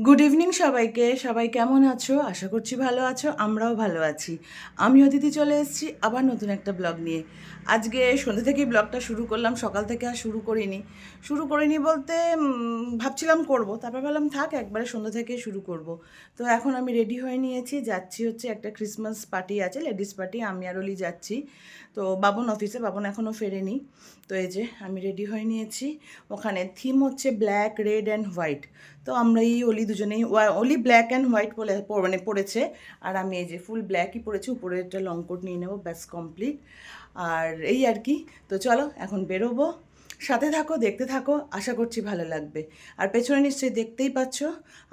Good evening সবাইকে। সবাই কেমন আছো? আশা করছি ভালো আছো, আমরাও ভালো আছি। আমি অদিতি চলে এসেছি আবার নতুন একটা ব্লগ নিয়ে। আজকে সন্ধ্যে থেকেই ব্লগটা শুরু করলাম, সকাল থেকে আর শুরু করিনি বলতে ভাবছিলাম করব, তারপর ভাবলাম থাক একবারে সন্ধ্যে থেকে শুরু করব। তো এখন আমি রেডি হয়ে নিয়েছি, যাচ্ছি হচ্ছে একটা ক্রিসমাস পার্টি আছে, লেডিস পার্টি, আমি আর অলি যাচ্ছি। তো বাবন অফিসে, বাবন এখনও ফেরেনি। তো এই যে আমি রেডি হয়ে নিয়েছি। ওখানে থিম হচ্ছে ব্ল্যাক, রেড অ্যান্ড হোয়াইট। তো আমরা এই অলি দুজনেই, অলি ব্ল্যাক অ্যান্ড হোয়াইট পরেছে, আর আমি এই যে ফুল ব্ল্যাকই পরেছি, উপরে একটা লং কোট নিয়ে নেবো, ব্যাস কমপ্লিট। আর এই আর কি। তো চলো এখন বেরোবো, সাথে থাকো, দেখতে থাকো, আশা করছি ভালো লাগবে। আর পেছনে নিশ্চয়ই দেখতেই পাচ্ছ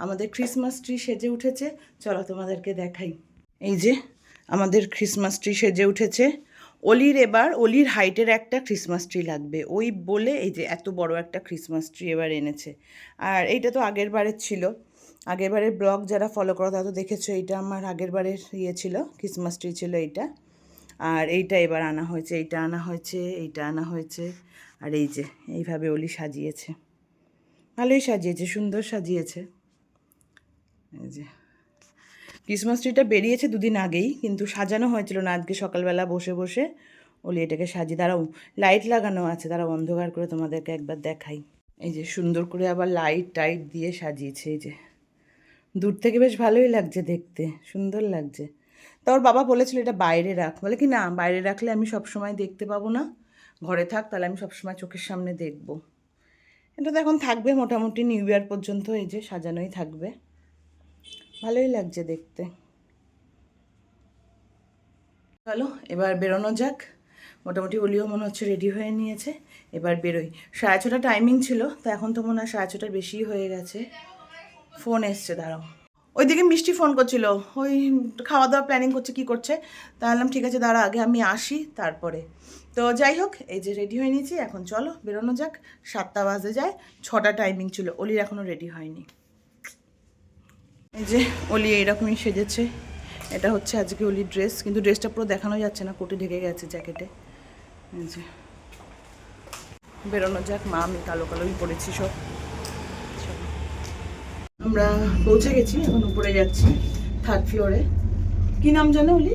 আমাদের ক্রিসমাস ট্রি সেজে উঠেছে। চলো তোমাদেরকে দেখাই। এই যে আমাদের ক্রিসমাস ট্রি সেজে উঠেছে। অলির হাইটের একটা ক্রিসমাস ট্রি লাগবে, ওই বলে এই যে এত বড় একটা ক্রিসমাস ট্রি এবার এনেছে। আর এইটা তো আগের বারের ছিল, আগের বারের ব্লগ যারা ফলো করো তারা তো দেখেছো, এইটা আমার আগের বারের ছিল, ক্রিসমাস ট্রি ছিল এইটা। আর এইটা এবার আনা হয়েছে, এইটা আনা হয়েছে, এইটা আনা হয়েছে। আর এই যে এইভাবে অলি সাজিয়েছে, ভালোই সাজিয়েছে, সুন্দর সাজিয়েছে। এই যে ক্রিসমাস ট্রিটা বেরিয়েছে দুদিন আগেই, কিন্তু সাজানো হয়েছিল না। আজকে সকালবেলা বসে বসে ওলি এটাকে সাজিয়ে, দাঁড়াও লাইট লাগানো আছে, তারা অন্ধকার করে তোমাদেরকে একবার দেখাই। এই যে সুন্দর করে আবার লাইট টাইট দিয়ে সাজিয়েছে। এই যে দূর থেকে বেশ ভালোই লাগছে দেখতে, সুন্দর লাগছে। তা ওর বাবা বলেছিল এটা বাইরে রাখ, বলে কি না বাইরে রাখলে আমি সবসময় দেখতে পাবো না, ঘরে থাক তাহলে আমি সবসময় চোখের সামনে দেখব। এটা তো এখন থাকবে মোটামুটি নিউ ইয়ার পর্যন্ত, এই যে সাজানোই থাকবে, ভালোই লাগছে দেখতে। চলো এবার বেরোনো যাক। মোটামুটি অলিও মনে হচ্ছে রেডি হয়ে নিয়েছে, এবার বেরোই। 6:30 টাইমিং ছিল, তো এখন তো মনে হয় 6:30 বেশি হয়ে গেছে। ফোন এসছে, দাঁড়াও। ওইদিকে মিষ্টি ফোন করছিল, ওই খাওয়া দাওয়া প্ল্যানিং করছে, কি করছে। তাহলে ঠিক আছে দাঁড়া, আগে আমি আসি তারপরে। তো যাই হোক, এই যে রেডি হয়ে নিয়েছি, এখন চলো বেরোনো যাক। 7টা বাজে যায়, 6টা টাইমিং ছিল, অলির এখনও রেডি হয়নি। এই যে অলি এইরকমই সেজেছে, এটা হচ্ছে আজকে অলির ড্রেস, কিন্তু ড্রেসটা পুরো দেখানো যাচ্ছে না, কোটে ঢেকে গেছে জ্যাকেটে। এই যে বেরোনো যাক, মা আমি কালো কালোই পরেছি সব। আমরা পৌঁছে গেছি, এখন উপরে যাচ্ছি 3rd ফ্লোরে। কি নাম জানো অলি?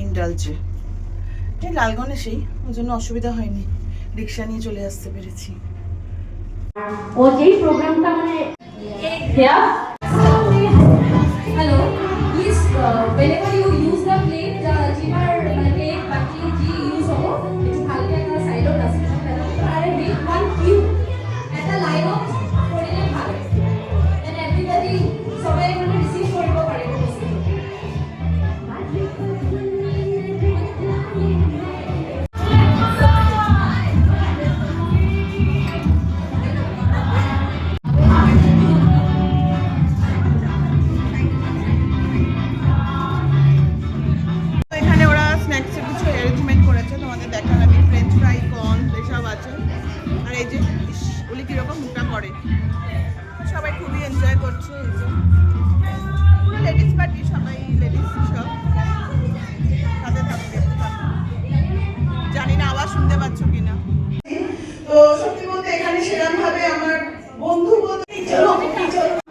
ইন্ডালজে। এই লালগণেশেই, ওই জন্য অসুবিধা হয়নি, রিক্সা নিয়ে চলে আসতে পেরেছি। ও যেই প্রোগ্রামটা মানে hello please whenever you use the plate যেবার মানে প্লেট বাকি যে ইউজ হবো একটু হালকা একটা সাইড অফ ডাস্টবিন ফেলো আর মেক ওয়ান কিউ একটা লাইন অফ করিলে ভালো দেন এভরিবডি সবাই মানে রিসিভ কৰিব পাৰিব বেশি। এখানে ওরা স্ন্যাক্সের কিছু অ্যারেঞ্জমেন্ট করেছে, তোমাদের দেখালাম, ফ্রেঞ্চ ফ্রাই, কর্ন এসব আছে। আর এই যে অলি কীরকম মুখটা করে, সবাই খুবই এনজয় করছে। এই যে পুরো লেডিস পার্টি, সবাই লেডিস সব সাথে থাকতে, জানি না আওয়াজ শুনতে পাচ্ছ কিনা। তো সত্যি বলতে এখানে সেরকমভাবে আমার বন্ধু বলতে,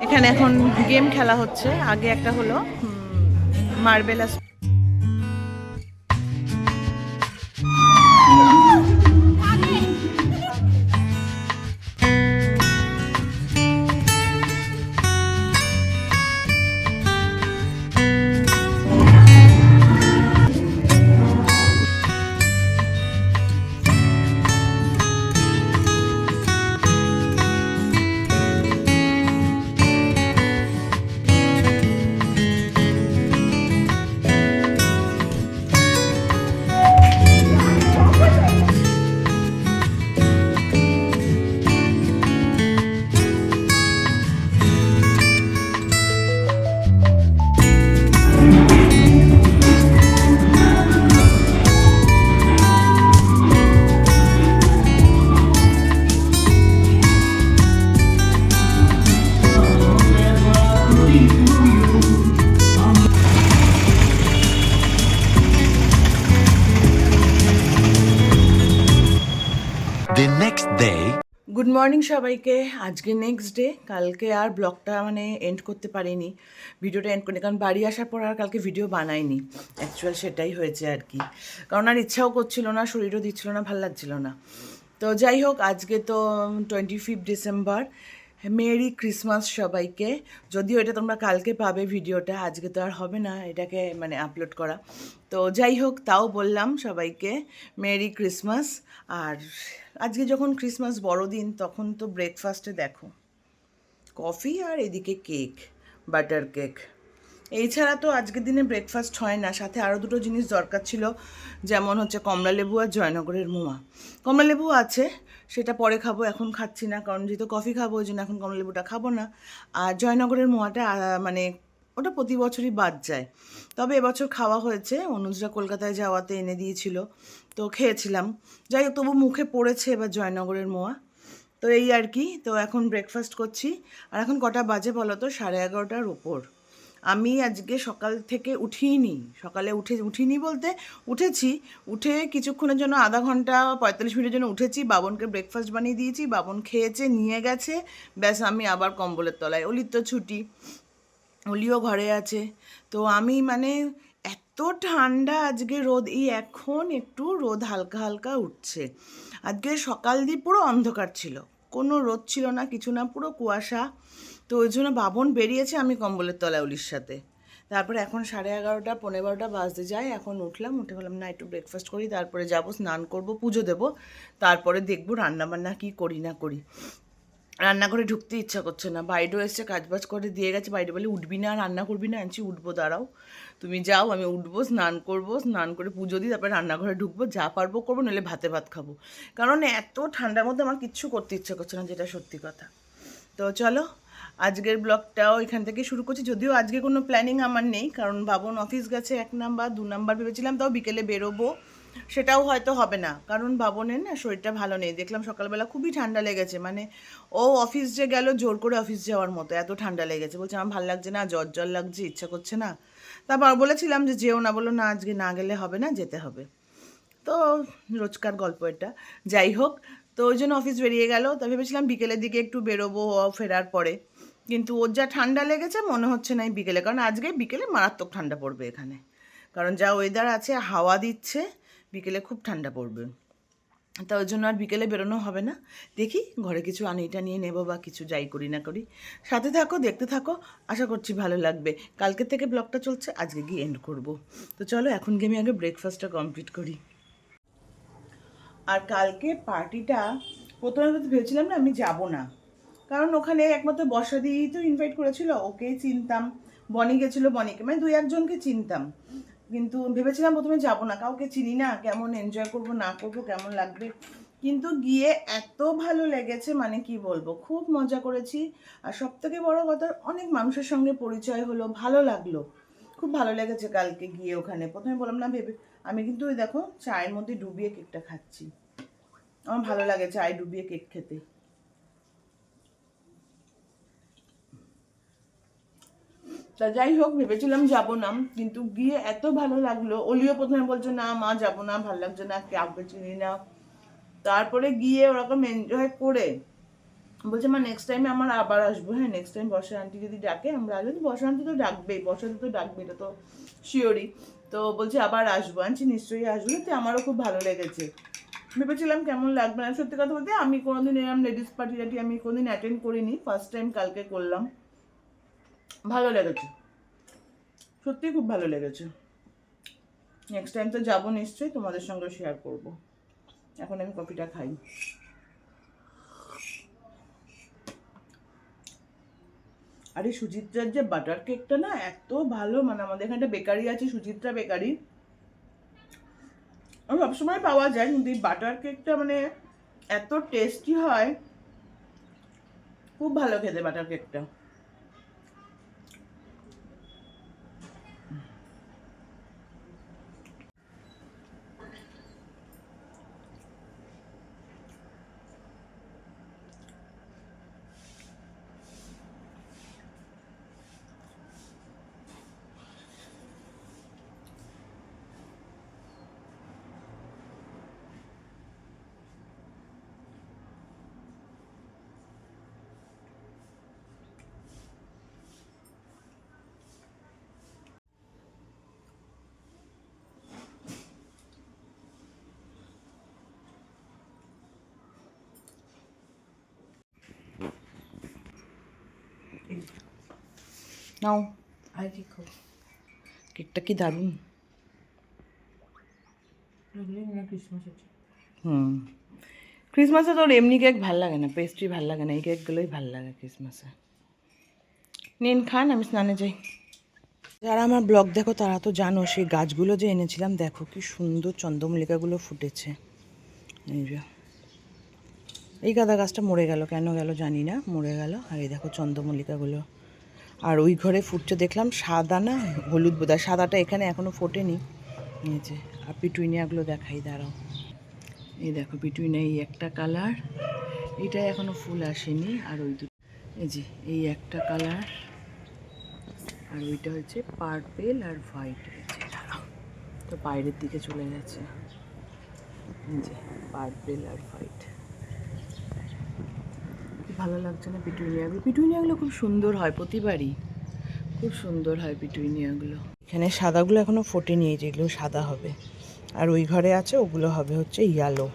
এখানে এখন গেম খেলা হচ্ছে, আগে একটা হলো marble. The next day. Good morning সবাইকে। আজকে নেক্সট ডে। কালকে আর ব্লগটা মানে এন্ড করতে পারিনি, ভিডিওটা এন্ড করিনি, কারণ বাড়ি আসার পর আর কালকে ভিডিও বানাইনি। অ্যাকচুয়াল সেটাই হয়েছে আর কি, কারণ আর ইচ্ছাও করছিল না, শরীরও দিচ্ছিল না, ভাল লাগছিল না। তো যাই হোক, আজকে তো 25 ডিসেম্বর। মেরি ক্রিসমাস সবাইকে। যদিও এটা তোমরা কালকে পাবে ভিডিওটা, আজকে তো আর হবে না এটাকে মানে আপলোড করা। তো যাই হোক, তাও বললাম সবাইকে মেরি ক্রিসমাস। আর আজকে যখন ক্রিসমাস বড়দিন, তখন তো ব্রেকফাস্টে দেখো কফি আর এদিকে কেক, বাটার কেক। এই ছাড়া তো আজকের দিনে ব্রেকফাস্ট হয় না। সাথে আরও দুটো জিনিস দরকার ছিল, যেমন হচ্ছে কমলালেবু আর জয়নগরের মোয়া। কমলালেবু আছে, সেটা পরে খাবো, এখন খাচ্ছি না, কারণ যেহেতু কফি খাবো ওই জন্য এখন কমলালেবুটা খাবো না। আর জয়নগরের মোয়াটা মানে ওটা প্রতি বছরই বাদ যায়, তবে এবছর খাওয়া হয়েছে। অনুজরা কলকাতায় যাওয়াতে এনে দিয়েছিল, তো খেয়েছিলাম। যাই হোক, তবু মুখে পড়েছে এবার জয়নগরের মোয়া। তো এই আর কি। তো এখন ব্রেকফাস্ট করছি। আর এখন কটা বাজে বলো তো? 11:30টার ওপর। আমি আজকে সকাল থেকে উঠিনি। সকালে উঠিনি বলতে উঠেছি, উঠে কিছুক্ষণের জন্য, আধা ঘন্টা 45 মিনিটের জন্য উঠেছি। বাবনকে ব্রেকফাস্ট বানিয়ে দিয়েছি, বাবন খেয়েছে, নিয়ে গেছে। ব্যাস, আমি আবার কম্বলের তলায়। অলির তো ছুটি, অলিও ঘরে আছে। তো আমি মানে এত ঠান্ডা আজকে, রোদ এই এখন একটু রোদ হালকা হালকা উঠছে। আজকে সকাল দিয়ে পুরো অন্ধকার ছিল, কোনো রোদ ছিল না, কিছু না, পুরো কুয়াশা। তো ওই জন্য বাবন বেরিয়েছে, আমি কম্বলের তলায় অলির সাথে। তারপরে এখন 11:30 11:45 বাজতে যায়। এখন উঠলাম, উঠে বললাম না একটু ব্রেকফাস্ট করি, তারপরে যাবো স্নান করব, পুজো দেবো, তারপরে দেখবো রান্নাবান্না কী করি না করি। রান্নাঘরে ঢুকতে ইচ্ছা করছে না। বাইরেও এসে কাজবাজ করে দিয়ে গেছে, বাইরে বলে উঠবি না, রান্না করবি না। আনছি উঠবো, দাঁড়াও, তুমি যাও, আমি উঠবো, স্নান করবো, স্নান করে পুজো দিই, তারপরে রান্নাঘরে ঢুকবো, যা পারবো করবো, নইলে ভাতে ভাত খাবো। কারণ এত ঠান্ডার মধ্যে আমার কিচ্ছু করতে ইচ্ছা করছে না, যেটা সত্যি কথা। তো চলো, আজকের ব্লগটাও এখান থেকে শুরু করছি। যদিও আজকে কোনো প্ল্যানিং আমার নেই, কারণ বাবন অফিস গেছে 1 নাম্বার, 2 নাম্বার ভেবেছিলাম তাও বিকেলে বেরোবো, সেটাও হয়তো হবে না, কারণ বাবনের না শরীরটা ভালো নেই। দেখলাম সকালবেলা খুবই ঠান্ডা লেগেছে, মানে ও অফিস যে গেল জোর করে অফিস যাওয়ার মতো, এত ঠান্ডা লেগেছে। বলছে আমার ভালো লাগছে না, জ্বর জ্বর লাগছে, ইচ্ছা করছে না। তারপর বলেছিলাম যে যেও না, বললো না আজকে না গেলে হবে না, যেতে হবে। তো রোজকার গল্প এটা। যাই হোক, তো ওই জন্য অফিস বেরিয়ে গেল। তা ভেবেছিলাম বিকেলের দিকে একটু বেরোবো ফেরার পরে, কিন্তু ওর যা ঠান্ডা লেগেছে মনে হচ্ছে না বিকেলে, কারণ আজকে বিকেলে মারাত্মক ঠান্ডা পড়বে এখানে, কারণ যা ওয়েদার আছে, হাওয়া দিচ্ছে, বিকেলে খুব ঠান্ডা পড়বে। তা ওই জন্য আর বিকেলে বেরোনো হবে না। দেখি ঘরে কিছু আনিটা নিয়ে নেবো, বা কিছু যাই করি না করি। সাথে থাকো, দেখতে থাকো, আশা করছি ভালো লাগবে। কালকের থেকে ব্লগটা চলছে, আজকে গিয়ে এন্ড করব। তো চলো, এখন গিয়ে আমি আগে ব্রেকফাস্টটা কমপ্লিট করি। আর কালকে পার্টিটা প্রথমে তো ভেবেছিলাম না আমি যাব না, কারণ ওখানে একমাত্র বর্ষা দিয়েই তো ইনভাইট করেছিল, ওকেই চিনতাম। বনি গেছিলো, বনিকে মানে 2-1জনকে চিনতাম, কিন্তু ভেবেছিলাম প্রথমে যাব না, কাউকে চিনি না, কেমন এনজয় করব না করব, কেমন লাগবে। কিন্তু গিয়ে এত ভালো লেগেছে, মানে কি বলবো, খুব মজা করেছি। আর সব থেকে বড় কথা, অনেক মানুষের সঙ্গে পরিচয় হলো, ভালো লাগলো, খুব ভালো লেগেছে কালকে গিয়ে ওখানে। প্রথমে বললাম না ভেবে, আমি কিন্তু ওই দেখো চায়ের মধ্যে ডুবিয়ে কেকটা খাচ্ছি, আমার ভালো লাগে চায় ডুবিয়ে কেক খেতে। তা যাই হোক, ভেবেছিলাম যাব না, কিন্তু গিয়ে এত ভালো লাগলো। অলিও প্রথমে বলছে না মা যাবো না, ভালো লাগছে না, কাউকে চিনি না। তারপরে গিয়ে ওরকম এনজয় করে বলছে মা নেক্সট টাইমে আমার আবার আসবো। হ্যাঁ, নেক্সট টাইম বর্ষা আন্টি যদি ডাকে আমরা আসবো। বর্ষা আন্টি তো ডাকবেই, বর্ষাতে তো ডাকবে, এটা তো শিওরই। তো বলছে আবার আসবো, আনছি নিশ্চয়ই আসবো। তো আমারও খুব ভালো লেগেছে। ভেবেছিলাম কেমন লাগবে না, সত্যি কথা বলতে আমি কোনোদিন এরকম লেডিস পার্টি টাটি আমি কোনোদিন অ্যাটেন্ড করিনি, ফার্স্ট টাইম কালকে করলাম। ভালো লেগেছে, সত্যিই খুব ভালো লেগেছে। নেক্সট টাইম তো যাবো নিশ্চয়ই, তোমাদের সঙ্গে শেয়ার করব। এখন আমি কফিটা খাই। আর এই সুচিত্রার যে বাটার কেকটা না এত ভালো, মানে আমাদের এখানে বেকারি আছে, সুচিত্রা বেকারি, সবসময় পাওয়া যায়, কিন্তু এই বাটার কেকটা মানে এত টেস্টি হয়, খুব ভালো খেতে বাটার কেকটা। নাও, আর কি খাবো? কেকটা কি দারুণ। ক্রিসমাস আছে। ক্রিসমাসে তোর এমনি কেক ভাল লাগে না, পেস্ট্রি ভাল লাগে না, এই কেকগুলোই ভাল লাগে ক্রিসমাসে। নিন খান, আমি স্নানে যাই। যারা আমার ব্লগ দেখো তারা তো জানো সেই গাছগুলো যে এনেছিলাম, দেখো কি সুন্দর চন্দ্রমল্লিকাগুলো ফুটেছে। এই যে এই গাঁদা গাছটা মরে গেল, কেন গেল জানি না, মরে গেল। আর এই দেখো চন্দ্রমল্লিকাগুলো। আর ওই ঘরে ফুটছে দেখলাম সাদা না হলুদ বোধহয়, সাদাটা এখানে এখনও ফোটেনি। এই যে আর পিটুইনিয়াগুলো দেখাই, দাঁড়াও। এই দেখো পিটুইনিয়া, এই একটা কালার, এইটাই এখনও ফুল আসেনি। আর ওই দুটো, এই যে এই একটা কালার, আর ওইটা হচ্ছে পার্পেল আর হোয়াইট। এই যে দাঁড়াও, তো বাইরের দিকে চলে গেছে। এই যে পার্পেল আর হোয়াইট, ভালো লাগছে না পিটুইনিয়াগুলো? পিটুইনিয়াগুলো খুব সুন্দর হয় প্রতিবারই, খুব সুন্দর হয় পিটুইনিয়াগুলো। এখানে সাদাগুলো এখনও ফোটেনি, এই যেগুলো সাদা হবে। আর ওই ঘরে আছে, ওগুলো হবে হচ্ছে ইয়েলো।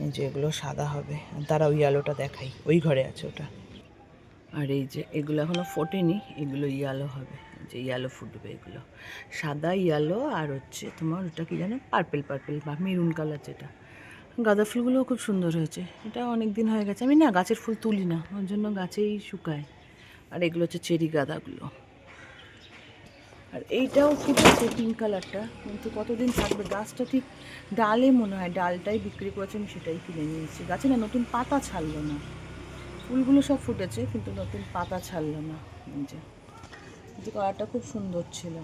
এই যে এগুলো সাদা হবে, তারা ওই ইয়েলোটা দেখাই, ওই ঘরে আছে ওটা। আর এই যে এগুলো এখনও ফোটেনি, এগুলো ইয়েলো হবে, যে ইয়েলো ফুটবে এগুলো, সাদা ইয়েলো। আর হচ্ছে তোমার ওটা কি জানো, পার্পেল পার্পেল বা মেরুন কালার যেটা। গাঁদা ফুলগুলোও খুব সুন্দর হয়েছে। এটা অনেক দিন হয়ে গেছে, আমি না গাছের ফুল তুলি না, ওর জন্য গাছেই শুকায়। আর এগুলো হচ্ছে চেরি গাঁদাগুলো। আর এইটাও ফুটেছে পিঙ্ক কালারটা, কিন্তু কতদিন থাকবে গাছটা, ঠিক ডালে মনে হয়, ডালটাই বিক্রি করেছে, আমি সেটাই কিনে নিয়েছি। গাছে না নতুন পাতা ছাড়লো না, ফুলগুলো সব ফুটেছে কিন্তু নতুন পাতা ছাড়লো না। এই যে কালারটা খুব সুন্দর ছিল।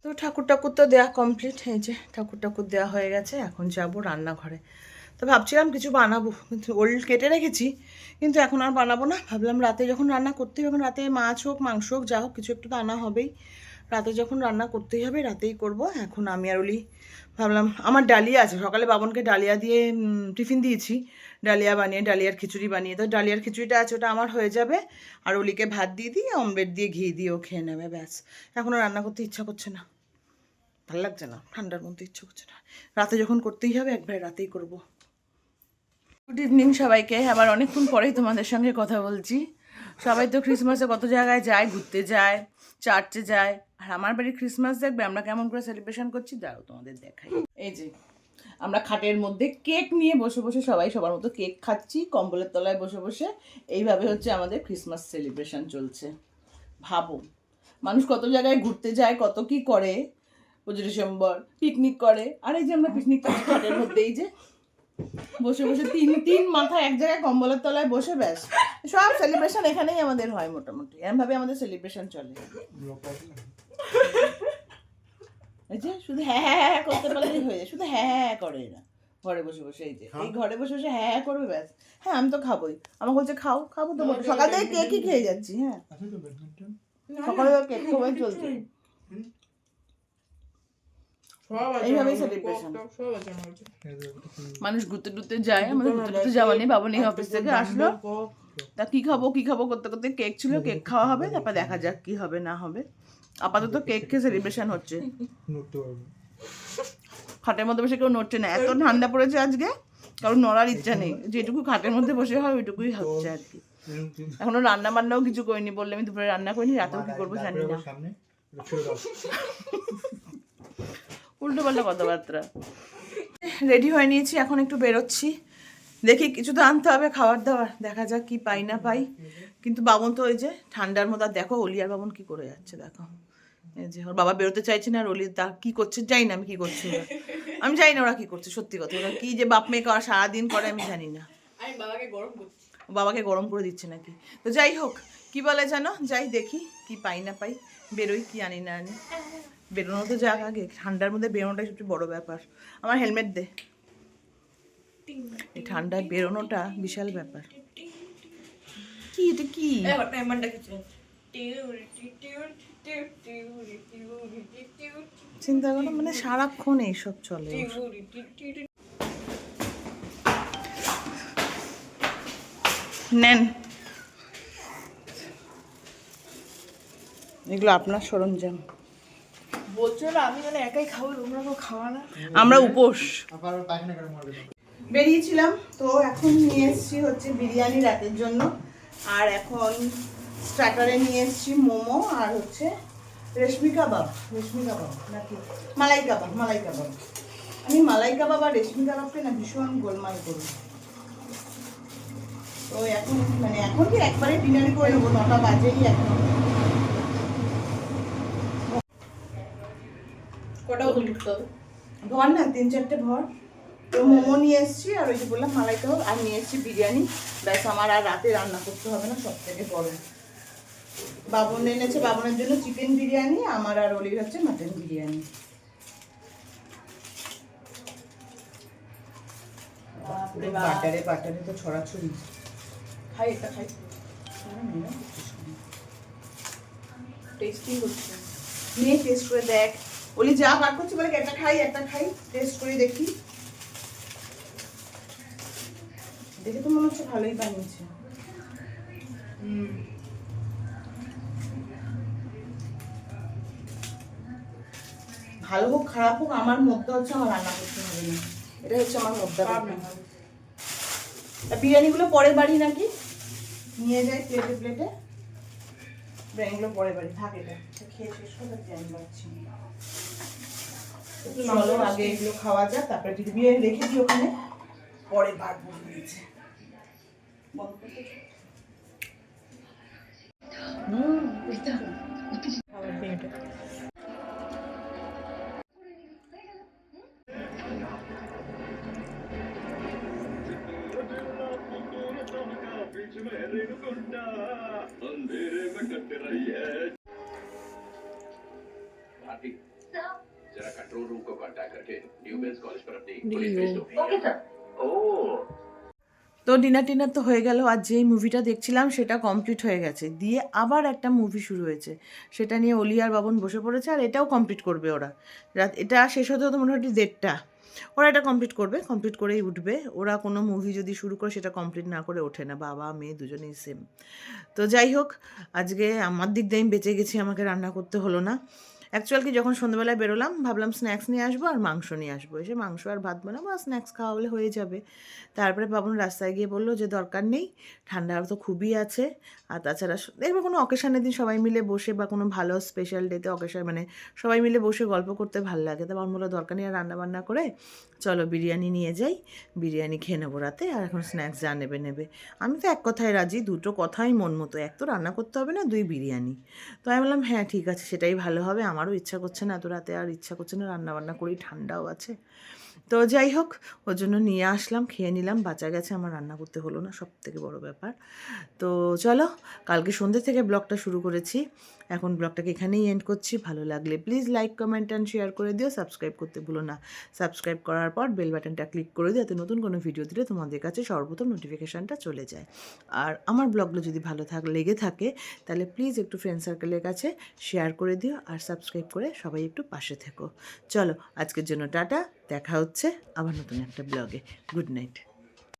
তো ঠাকুর ঠাকুর তো দেওয়া কমপ্লিট, এই যে ঠাকুর ঠাকুর দেওয়া হয়ে গেছে। এখন যাব রান্নাঘরে। তো ভাবছিলাম কিছু বানাবো, কিন্তু ওল কেটে রেখেছি, কিন্তু এখন আর বানাবো না। ভাবলাম রাতে যখন রান্না করতেই হবে, রাতে মাছ হোক মাংস হোক যা হোক কিছু একটু তো আনা হবেই। রাতে যখন রান্না করতেই হবে রাতেই করব। এখন আমি আর ওলি ভাবলাম, আমার ডালিয়া আছে, সকালে বাবনকে ডালিয়া দিয়ে টিফিন দিয়েছি, ডালিয়া বানিয়ে, ডালিয়ার খিচুড়ি বানিয়ে। তো ডালিয়ার খিচুড়িটা আছে, ওটা আমার হয়ে যাবে। আর ওলিকে ভাত দিয়ে দিয়ে অমলেট দিয়ে ঘি দিয়েও খেয়ে নেবে, ব্যাস। এখনও রান্না করতে ইচ্ছা করছে না, ভালো লাগছে না, ঠান্ডার মধ্যে ইচ্ছে করছে না। রাতে যখন করতেই হবে একবারে রাতেই করব। গুড ইভিনিং সবাইকে, আবার অনেকক্ষণ পরেই তোমাদের সঙ্গে কথা বলছি। সবাই তো ক্রিসমাসে কত জায়গায় যায়, ঘুরতে যায়, চার্চে যায়। আর আমার বাড়ির ক্রিসমাস দেখবে আমরা কেমন করে সেলিব্রেশন করছি, দাঁড়াও তোমাদের দেখাই। এই যে আমরা খাটের মধ্যে কেক নিয়ে বসে বসে সবাই সবার মতো কেক খাচ্ছি, কম্বলের তলায় বসে বসে। এইভাবে হচ্ছে আমাদের ক্রিসমাস সেলিব্রেশন চলছে। ভাবো, মানুষ কত জায়গায় ঘুরতে যায়, কত কি করে, 25 ডিসেম্বর পিকনিক করে। আর এই যে আমরা পিকনিক করছি খাটের মধ্যে, এই যে বসে বসে তিন মাথা এক জায়গায় কম্বলের তলায় বসে, ব্যাস। সব সেলিব্রেশন এখানেই আমাদের হয় মোটামুটি, এমনভাবে আমাদের সেলিব্রেশন চলে। এই যে শুধু হ্যাঁ হ্যাঁ হ্যাঁ করতে পারলেই হয়ে যায়, শুধু হ্যাঁ হ্যাঁ করে না ঘরে বসে বসে। এই যে এই ঘরে বসে বসে হ্যাঁ হ্যাঁ করবে, ব্যাস। হ্যাঁ আমি তো খাবোই, আমাকে বলছে খাও, খাবো তো বটে, সকাল থেকে কেকই খেয়ে যাচ্ছি। হ্যাঁ সকালে কেক খাওয়াই চলছে, এইভাবেই সেলিব্রেশন। মানুষ ঘুরতে টুরতে যায়, আমাদের ঘুরতে টুরতে যাওয়া নেই। বাবু নেই, অফিস থেকে আসলো, তা কি খাবো করতে করতে কেক ছিল, কেক খাওয়া হবে, তারপর দেখা যাক কি হবে না হবে। আপাতত কেক খেয়ে সেলিব্রেশন হচ্ছে। খাটের মধ্যে বসে কেউ নড়ছে না, এত ঠান্ডা পড়েছে আজকে, কারণ নড়ার ইচ্ছা নেই। যেটুকু খাটের মধ্যে বসে হয় ওইটুকুই হচ্ছে আর কি। এখনো রান্না বান্নাও কিছু করিনি, বললে আমি দুপুরে রান্না করিনি, রাতেও কি করবো জানি না। উল্টো পাল্টা কথাবার্তা। রেডি হয়ে নিয়েছি, এখন একটু বেরোচ্ছি, দেখি কিছু তো আনতে হবে খাবার দাবার, দেখা যাক কি পাই না পাই। কিন্তু বাবন তো ওই যে ঠান্ডার মধ্যে, দেখো অলি আর বাবন কি করে যাচ্ছে, দেখো এই যে ওর বাবা বেরোতে চাইছে না, আর অলি তা কি করছে জানি না আমি কি করছি, আমি জানি না ওরা কি করছে, সত্যি কথা, ওরা কি যে বাপ মেয়ে করা সারাদিন করে আমি জানি না। আমি বাবাকে গরম করছি। বাবাকে গরম করে দিচ্ছে নাকি। তো যাই হোক, কি বলে জানো, যাই দেখি কি পাই না পাই, বেরোই কি আনি না আনি। বেরোনো তো যাক আগে, ঠান্ডার মধ্যে বেরোনোটাই সবচেয়ে বড় ব্যাপার। আমার হেলমেট দে, এই ঠান্ডায় বেরোনোটা বিশাল ব্যাপার। কি এটা কি চিন্তা করো, মানে সারাক্ষণ এইসব চলে। নেন, এগুলো আপনার সরঞ্জাম। বলছো না আমি মানে একাই খাবো, তোমরা কেউ খাওয়া না? আমরা উপোস। বেরিয়েছিলাম তো এখন নিয়ে এসেছি হচ্ছে বিরিয়ানি রাতের জন্য, আর এখন স্টার্টারে নিয়ে এসেছি মোমো আর হচ্ছে রেশমি কাবাব নাকি মালাই কাবাব। আমি মালাই কাবাব আর রেশমি কাবাবকে না ভীষণ গোলমাল করি। তো এখন মানে এখন কি একবারে ডিনারই করে নেবো, 9টা বাজেই এখন। কটা ওজন করতে হবে? ভর না 3-4টে ভর। তো মোমো নিয়ে এসেছি আর ওই যে বললাম মালাই কাবাব, আর নিয়ে এসেছি বিরিয়ানি। ব্যাস, আমার আর রাতে রান্না করতে হবে না, সব থেকে বড়। বাবন এনেছে, বাবনের জন্য চিকেন বিরিয়ানি, আমার আর অলির হচ্ছে মাটন বিরিয়ানি। বাটারে তো ছড়াছড়ি। খাই একটা খাই, টেস্টিং করছি। নিয়ে টেস্ট করে দেখ। অলি যা বার করছি বলে একটা খাই টেস্ট করে দেখি। দেখে তো মনে হচ্ছে ভালোই বানিয়েছে। ভালো হোক খারাপ হোক, আমার মুদ্রা হচ্ছে আমার রান্না করতে হবে না, এটা হচ্ছে আমার মুদ্রা। বিরিয়ানিগুলো পরে বাড়ি নাকি নিয়ে যাই প্লেটে, বিরিয়ানিগুলো পরে বাড়ি থাকে। এটা খেয়ে শেষ করে বিরিয়ানি বাড়ছি। চলো আগে এগুলো খাওয়া যাক, তারপরে যদি বিরিয়ানি রেখে দিই ওখানে, পরে বাড়বো হয়েছে। जरा कंट्रोल रूम को कांटेक्ट करके न्यू बेल्स कॉलेज पर अपनी पुलिस भेज दो। Okay sir. ओह তো ডিনার তো হয়ে গেল, আর যেই মুভিটা দেখছিলাম সেটা কমপ্লিট হয়ে গেছে, দিয়ে আবার একটা মুভি শুরু হয়েছে, সেটা নিয়ে অলি আর বাবন বসে পড়েছে, আর এটাও কমপ্লিট করবে ওরা। এটা শেষ হতে হতে মোটামুটি 1:30, ওরা এটা কমপ্লিট করেই উঠবে। ওরা কোনো মুভি যদি শুরু করে সেটা কমপ্লিট না করে ওঠে না, বাবা মেয়ে দুজনেই সেম। তো যাই হোক, আজকে আমার দিক দিয়ে আমি বেঁচে গেছি, আমাকে রান্না করতে হলো না। অ্যাকচুয়াল কি যখন সন্ধ্যাবেলায় বেরোলাম ভাবলাম স্ন্যাক্স নিয়ে আসবো আর মাংস নিয়ে আসবো, এসে মাংস আর ভাত বানাবো আর স্ন্যাক্স খাওয়া হলে হয়ে যাবে। তারপরে বাবন রাস্তায় গিয়ে বললো যে দরকার নেই, ঠান্ডা তো খুবই আছে, আর তাছাড়া দেখবে কোনো অকেশানের দিন সবাই মিলে বসে বা কোনো ভালো স্পেশাল ডেতে অকেশান মানে সবাই মিলে বসে গল্প করতে ভালো লাগে। তো আমার বললো দরকার নেই আর রান্নাবান্না করে, চলো বিরিয়ানি নিয়ে যাই, বিরিয়ানি খেয়ে নেবো রাতে, আর এখন স্ন্যাক্স যা নেবে। আমি তো এক কথায় রাজি, দুটো কথাই মন মতো, এক তো রান্না করতে হবে না, 2 বিরিয়ানি। তো আমি বললাম হ্যাঁ ঠিক আছে, সেটাই ভালো হবে, আমারও ইচ্ছা করছে না এত রাতে, আর ইচ্ছা করছে না রান্নাবান্না করি, ঠান্ডাও আছে। তো যাই হোক, ওর জন্য নিয়ে আসলাম, খেয়ে নিলাম, বাঁচা গেছে, আমার রান্না করতে হলো না, সব থেকে বড় ব্যাপার। তো চলো, কালকে সন্ধ্যে থেকে ব্লগটা শুরু করেছি, এখন ব্লগটাকে এখানেই এন্ড করছি। ভালো লাগলে please like comment and share করে দিও, সাবস্ক্রাইব করতে ভুলো না। সাবস্ক্রাইব করার পর বেল বাটনটা ক্লিক করে দিও, যাতে নতুন কোনো ভিডিও দিলে তোমাদের কাছে সর্বপ্রথম নোটিফিকেশানটা চলে যায়। আর আমার ব্লগগুলো যদি ভালো লেগে থাকে তাহলে প্লিজ একটু ফ্রেন্ড সার্কেলের কাছে শেয়ার করে দিও, আর সাবস্ক্রাইব করে সবাই একটু পাশে থেকো। চলো আজকের জন্য টাটা, দেখা হচ্ছে আবার নতুন একটা ব্লগে। Good night.